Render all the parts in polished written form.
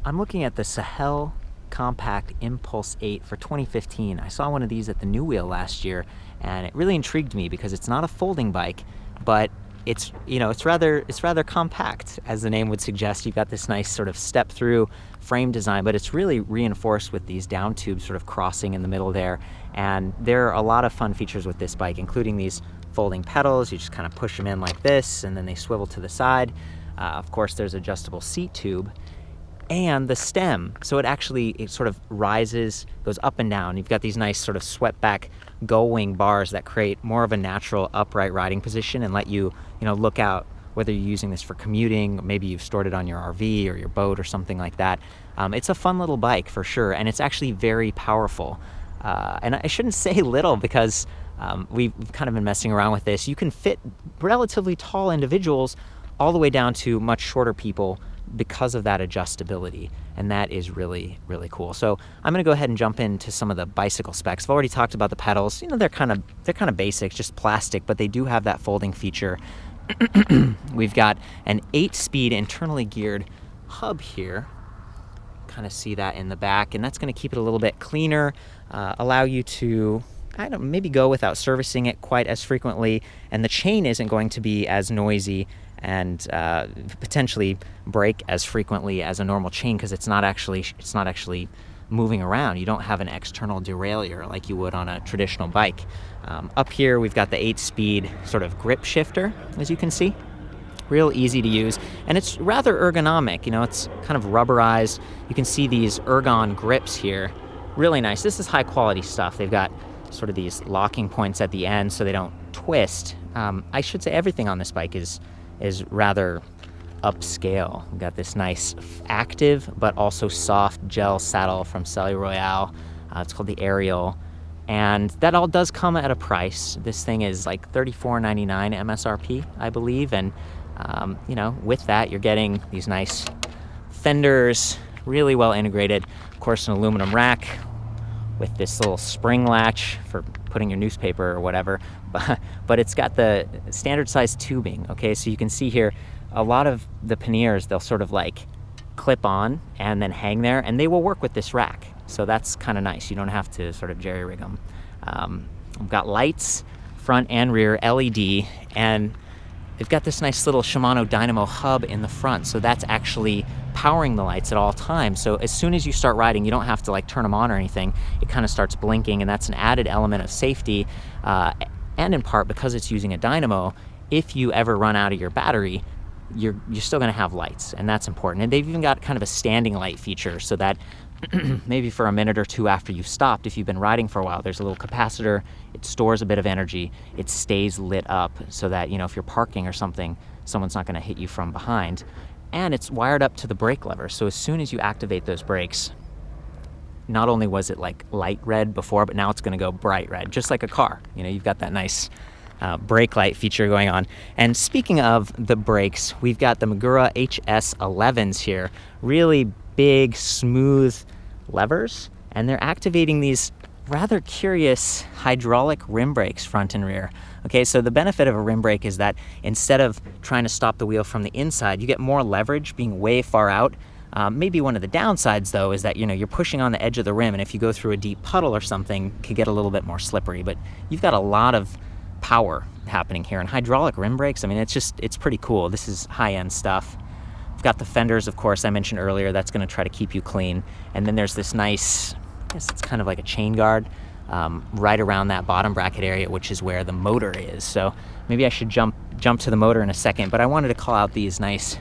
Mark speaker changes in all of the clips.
Speaker 1: I'm looking at the Sahel Compact Impulse 8 for 2015. I saw one of these at the New Wheel last year, and it really intrigued me because it's not a folding bike, but it's rather compact, as the name would suggest. You've got this nice sort of step-through frame design, but it's really reinforced with these down tubes sort of crossing in the middle there. And there are a lot of fun features with this bike, including these folding pedals. You just kind of push them in like this, and then they swivel to the side. Of course, there's adjustable seat tube. And the stem, so it sort of rises, goes up and down. You've got these nice sort of swept back gull-wing bars that create more of a natural upright riding position and let you, look out whether you're using this for commuting, maybe you've stored it on your RV or your boat or something like that. It's a fun little bike for sure, and it's actually very powerful. And I shouldn't say little because we've kind of been messing around with this. You can fit relatively tall individuals all the way down to much shorter people because of that adjustability, and that is really, really cool. So I'm going to go ahead and jump into some of the bicycle specs. I've already talked about the pedals. They're kind of basic, just plastic, but they do have that folding feature. We've got an 8-speed internally geared hub here. Kind of see that in the back, and that's going to keep it a little bit cleaner, allow you to maybe go without servicing it quite as frequently, and the chain isn't going to be as noisy and potentially break as frequently as a normal chain because it's not actually moving around. You don't have an external derailleur like you would on a traditional bike. Up here we've got the 8-speed sort of grip shifter, as you can see. Real easy to use, and it's rather ergonomic. It's kind of rubberized. You can see these ergon grips here. Really nice. This is high quality stuff. They've got sort of these locking points at the end so they don't twist. I should say everything on this bike is rather upscale. We've got this nice active but also soft gel saddle from Saddle Royale. It's called the Aerial, and that all does come at a price. This thing is like $34.99 MSRP, I believe, and with that you're getting these nice fenders, really well integrated. Of course, an aluminum rack with this little spring latch for putting your newspaper or whatever, but it's got the standard size tubing. Okay, so you can see here a lot of the panniers, they'll sort of like clip on and then hang there, and they will work with this rack, so that's kind of nice. You don't have to sort of jerry rig them. We've got lights, front and rear LED, and they've got this nice little Shimano dynamo hub in the front, so that's actually powering the lights at all times. So as soon as you start riding, you don't have to like turn them on or anything. It kind of starts blinking, and that's an added element of safety, and in part because it's using a dynamo. If you ever run out of your battery, you're still going to have lights, and that's important. And they've even got kind of a standing light feature so that maybe for a minute or two after you've stopped, if you've been riding for a while, there's a little capacitor. It stores a bit of energy. It stays lit up so that, if you're parking or something, someone's not going to hit you from behind. And it's wired up to the brake lever. So as soon as you activate those brakes, not only was it like light red before, but now it's going to go bright red, just like a car. You've got that nice brake light feature going on. And speaking of the brakes, we've got the Magura HS11s here. Really big, smooth levers, and they're activating these rather curious hydraulic rim brakes front and rear. Okay, so the benefit of a rim brake is that instead of trying to stop the wheel from the inside, you get more leverage being way far out. Maybe one of the downsides, though, is that you're pushing on the edge of the rim, and if you go through a deep puddle or something, it could get a little bit more slippery. But you've got a lot of power happening here, and hydraulic rim brakes, it's pretty cool. This is high-end stuff. We've got the fenders, of course, I mentioned earlier. That's going to try to keep you clean. And then there's this nice, I guess it's kind of like a chain guard right around that bottom bracket area, which is where the motor is. So maybe I should jump to the motor in a second, but I wanted to call out these nice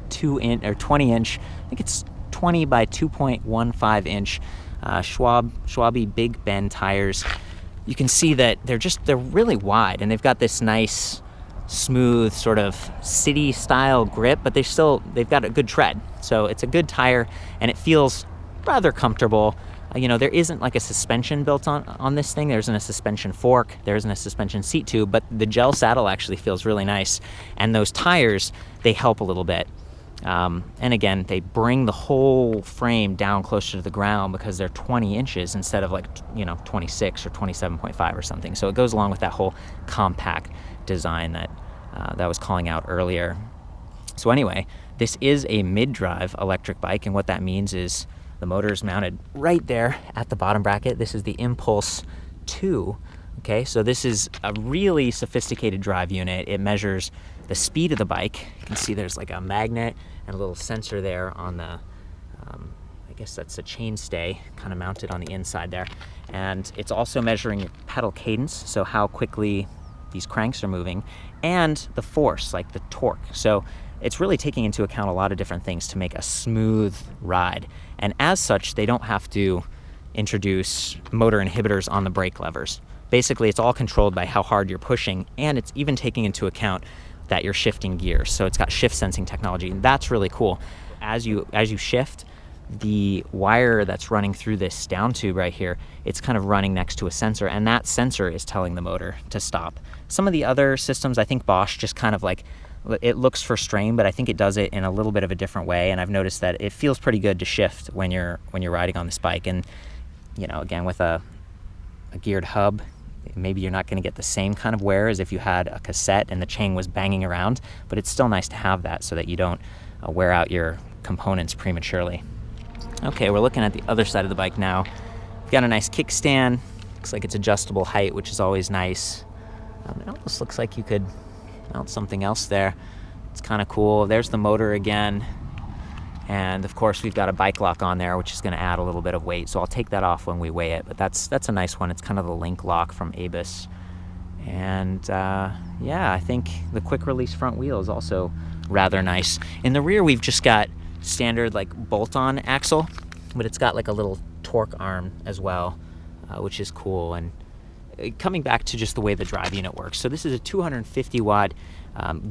Speaker 1: 20-inch, I think it's 20 by 2.15-inch Schwalbe Big Bend tires. You can see that they're really wide, and they've got this nice smooth sort of city style grip, but they've got a good tread. So it's a good tire, and it feels rather comfortable. There isn't like a suspension built on this thing. There isn't a suspension fork. There isn't a suspension seat tube, but the gel saddle actually feels really nice. And those tires, they help a little bit. And again, they bring the whole frame down closer to the ground because they're 20 inches instead of 26 or 27.5 or something. So it goes along with that whole compact design that I was calling out earlier. So anyway, this is a mid-drive electric bike, and what that means is the motor is mounted right there at the bottom bracket. This is the Impulse 2. Okay, so this is a really sophisticated drive unit. It measures the speed of the bike. You can see there's like a magnet and a little sensor there on the, I guess that's a chainstay kind of mounted on the inside there. And it's also measuring your pedal cadence, so how quickly these cranks are moving, and the force, like the torque. So it's really taking into account a lot of different things to make a smooth ride. And as such, they don't have to introduce motor inhibitors on the brake levers. Basically, it's all controlled by how hard you're pushing, and it's even taking into account that you're shifting gears. So it's got shift sensing technology, and that's really cool. As you shift, the wire that's running through this down tube right here, it's kind of running next to a sensor, and that sensor is telling the motor to stop. Some of the other systems, I think Bosch just kind of like, it looks for strain, but I think it does it in a little bit of a different way, and I've noticed that it feels pretty good to shift when you're riding on this bike. And you know, again, with a geared hub, maybe you're not going to get the same kind of wear as if you had a cassette and the chain was banging around, but it's still nice to have that so that you don't wear out your components prematurely. Okay, we're looking at the other side of the bike now. We've got a nice kickstand. Looks like it's adjustable height, which is always nice. It almost looks like you could mount something else there. It's kind of cool. There's the motor again. And of course, we've got a bike lock on there, which is going to add a little bit of weight. So I'll take that off when we weigh it. But that's a nice one. It's kind of the link lock from Abus. And yeah, I think the quick release front wheel is also rather nice. In the rear, we've just got standard like bolt-on axle, but it's got like a little torque arm as well, which is cool. And coming back to just the way the drive unit works. So this is a 250 watt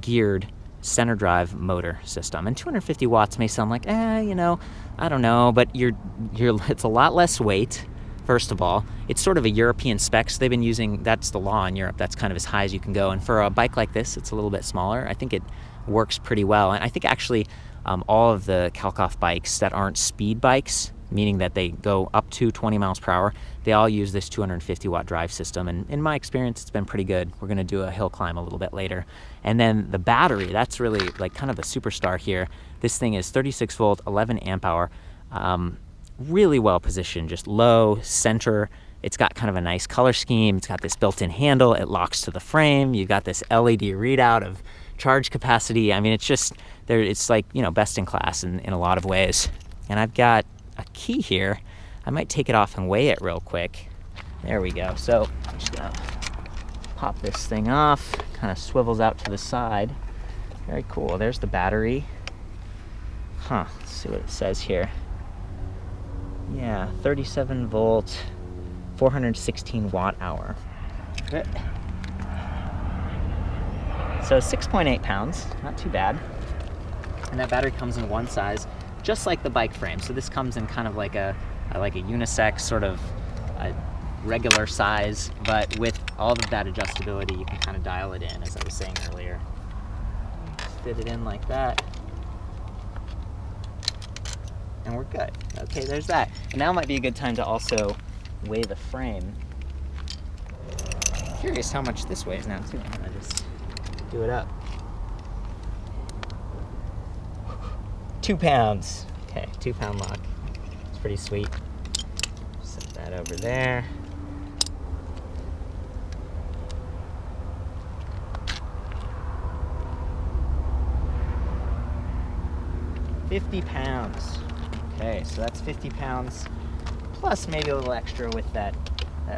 Speaker 1: geared center drive motor system, and 250 watts may sound like, you know, I don't know, but it's a lot less weight. First of all, it's sort of a European spec, so they've been using, that's the law in Europe, that's kind of as high as you can go. And for a bike like this, it's a little bit smaller. I think it works pretty well. And I think actually all of the Kalkhoff bikes that aren't speed bikes, meaning that they go up to 20 miles per hour, they all use this 250 watt drive system. And in my experience, it's been pretty good. We're gonna do a hill climb a little bit later. And then the battery, that's really like kind of a superstar here. This thing is 36 volt, 11 amp hour, really well positioned, just low, center. It's got kind of a nice color scheme. It's got this built-in handle. It locks to the frame. You've got this LED readout of charge capacity. I mean, it's just, it's like, you know, best in class in a lot of ways. And I've got a key here. I might take it off and weigh it real quick. There we go. So I'm just gonna pop this thing off. Kind of swivels out to the side. Very cool. There's the battery. Let's see what it says here. Yeah, 37 volt, 416 watt hour. Good. So 6.8 pounds, not too bad. And that battery comes in one size, just like the bike frame. So this comes in kind of like a unisex sort of a regular size, but with all of that adjustability, you can kind of dial it in, as I was saying earlier. Just fit it in like that. And we're good. Okay, there's that. And now might be a good time to also weigh the frame. I'm curious how much this weighs now too. I'm gonna just do it up. 2 pounds. Okay, 2 pound lock. It's pretty sweet. Set that over there. £50. Okay, so that's 50 pounds, plus maybe a little extra with that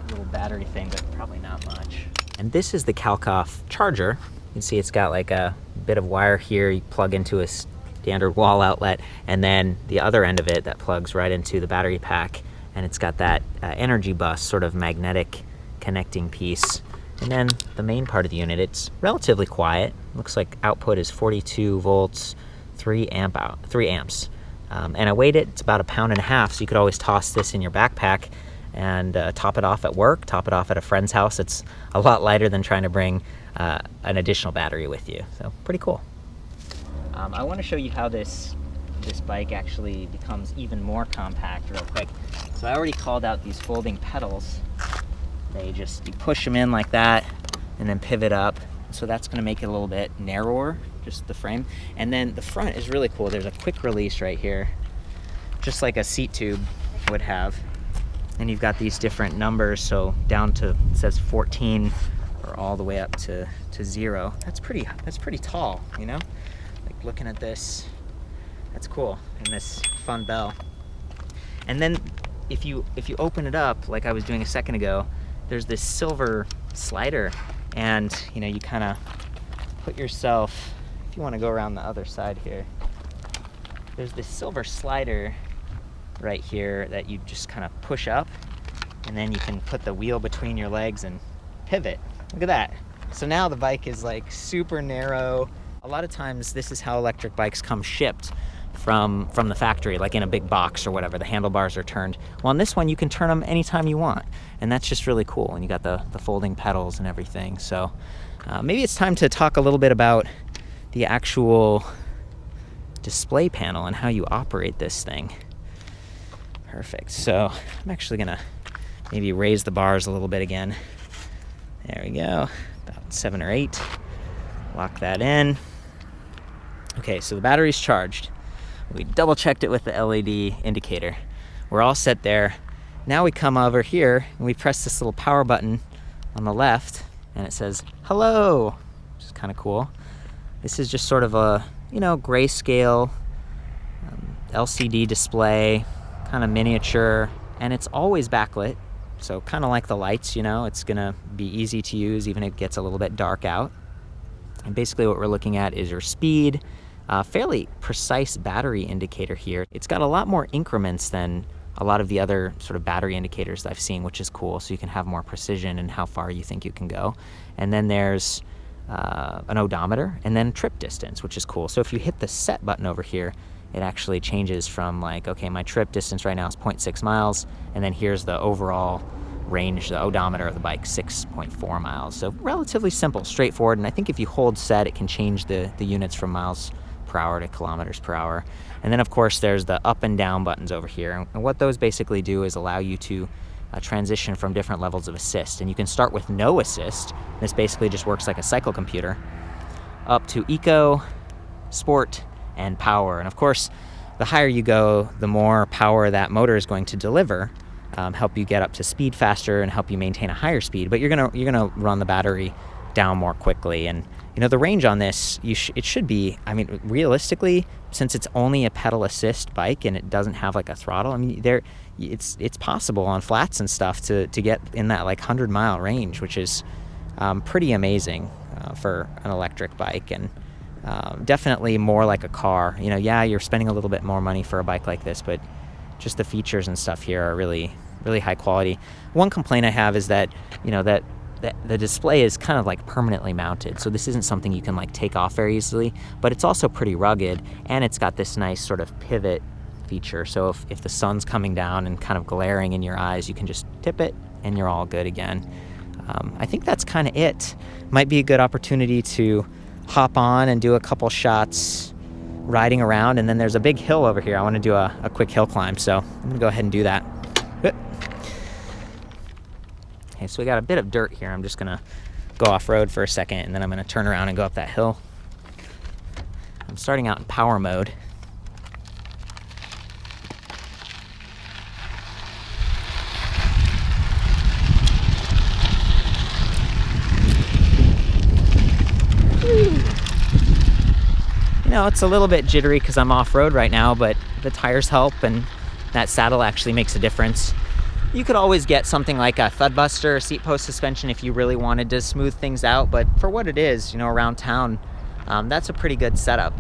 Speaker 1: little battery thing, but probably not much. And this is the Kalkhoff charger. You can see it's got like a bit of wire here. You plug into a standard wall outlet, and then the other end of it that plugs right into the battery pack, and it's got that energy bus, sort of magnetic connecting piece. And then the main part of the unit, it's relatively quiet. Looks like output is 42 volts, 3 amps. And I weighed it, it's about 1.5 pounds, so you could always toss this in your backpack and top it off at work, top it off at a friend's house. It's a lot lighter than trying to bring an additional battery with you, so pretty cool. I want to show you how this bike actually becomes even more compact real quick. So I already called out these folding pedals. You push them in like that and then pivot up. So that's going to make it a little bit narrower just the frame. And then the front is really cool. There's a quick release right here, just like a seat tube would have. And you've got these different numbers, so down to, it says 14, or all the way up to 0. That's pretty tall, you know? Like looking at this, that's cool. And this fun bell. And then if you open it up, like I was doing a second ago, there's this silver slider, and you know, you kind of put yourself, if you want to go around the other side here, there's this silver slider right here that you just kind of push up, and then you can put the wheel between your legs and pivot. Look at that. So now the bike is like super narrow. A lot of times this is how electric bikes come shipped from the factory, like in a big box or whatever. The handlebars are turned. Well, on this one you can turn them anytime you want, and that's just really cool. And you got the folding pedals and everything. So maybe it's time to talk a little bit about the actual display panel and how you operate this thing. Perfect. So I'm actually gonna maybe raise the bars a little bit again. There we go, about 7 or 8. Lock that in. Okay, so the battery's charged. We double checked it with the LED indicator. We're all set there. Now we come over here and we press this little power button on the left, and it says hello, which is kind of cool. This is just sort of a, you know, grayscale LCD display, kind of miniature, and it's always backlit. So kind of like the lights, you know, it's gonna be easy to use even if it gets a little bit dark out. And basically what we're looking at is your speed, fairly precise battery indicator here. It's got a lot more increments than a lot of the other sort of battery indicators that I've seen, which is cool, so you can have more precision in how far you think you can go. And then there's an odometer, and then trip distance, which is cool. So if you hit the set button over here, it actually changes from like, okay, my trip distance right now is 0.6 miles, and then here's the overall range, the odometer of the bike, 6.4 miles. So relatively simple, straightforward, and I think if you hold set, it can change the units from miles per hour to kilometers per hour. And then of course there's the up and down buttons over here, and what those basically do is allow you to transition from different levels of assist. And you can start with no assist. This basically just works like a cycle computer, up to eco, sport, and power. And of course, the higher you go, the more power that motor is going to deliver, help you get up to speed faster and help you maintain a higher speed. But you're gonna run the battery down more quickly. And you know, the range on this, it should be, I mean, realistically, since it's only a pedal assist bike and it doesn't have like a throttle, I mean, it's possible on flats and stuff to get in that like 100-mile range, which is pretty amazing for an electric bike. And definitely more like a car. You know, yeah, you're spending a little bit more money for a bike like this, but just the features and stuff here are really, really high quality. One complaint I have is that, you know, that the display is kind of like permanently mounted, so this isn't something you can like take off very easily, but it's also pretty rugged, and it's got this nice sort of pivot feature, so if the sun's coming down and kind of glaring in your eyes, you can just tip it and you're all good again. I think that's kind of it. Might be a good opportunity to hop on and do a couple shots riding around, and then there's a big hill over here. I want to do a quick hill climb, so I'm gonna go ahead and do that. Okay, so we got a bit of dirt here. I'm just gonna go off-road for a second, and then I'm gonna turn around and go up that hill. I'm starting out in power mode. You know, it's a little bit jittery because I'm off-road right now, but the tires help, and that saddle actually makes a difference. You could always get something like a thud buster or seat post suspension if you really wanted to smooth things out, but for what it is, you know, around town, that's a pretty good setup.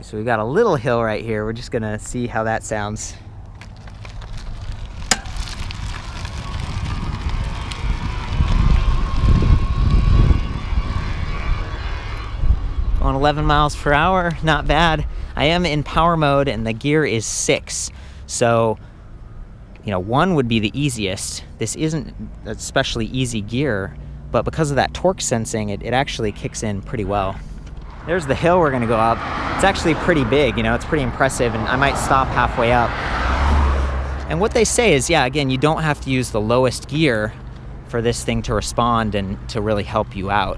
Speaker 1: So we've got a little hill right here. We're just gonna see how that sounds. 11 miles per hour, not bad. I am in power mode and the gear is 6. So, you know, 1 would be the easiest. This isn't an especially easy gear, but because of that torque sensing, it actually kicks in pretty well. There's the hill we're gonna go up. It's actually pretty big, you know, it's pretty impressive, and I might stop halfway up. And what they say is, yeah, again, you don't have to use the lowest gear for this thing to respond and to really help you out.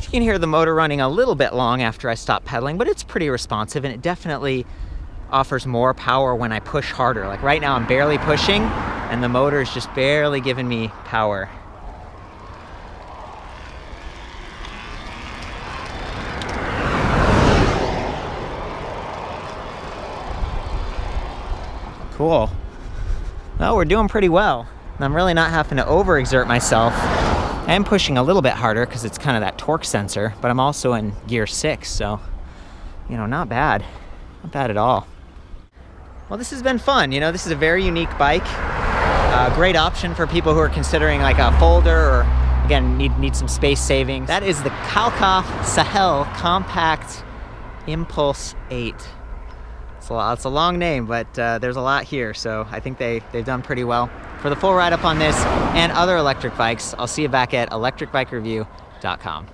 Speaker 1: You can hear the motor running a little bit long after I stop pedaling, but it's pretty responsive, and it definitely offers more power when I push harder. Like right now I'm barely pushing and the motor is just barely giving me power. Cool. Well, we're doing pretty well. I'm really not having to overexert myself. I am pushing a little bit harder because it's kind of that torque sensor, but I'm also in gear 6, so, you know, not bad. Not bad at all. Well, this has been fun. You know, this is a very unique bike. Great option for people who are considering like a folder or, again, need some space saving. That is the Kalkhoff Sahel Compact Impulse 8. It's a long name, but there's a lot here, so I think they've done pretty well. For the full write-up on this and other electric bikes, I'll see you back at ElectricBikeReview.com.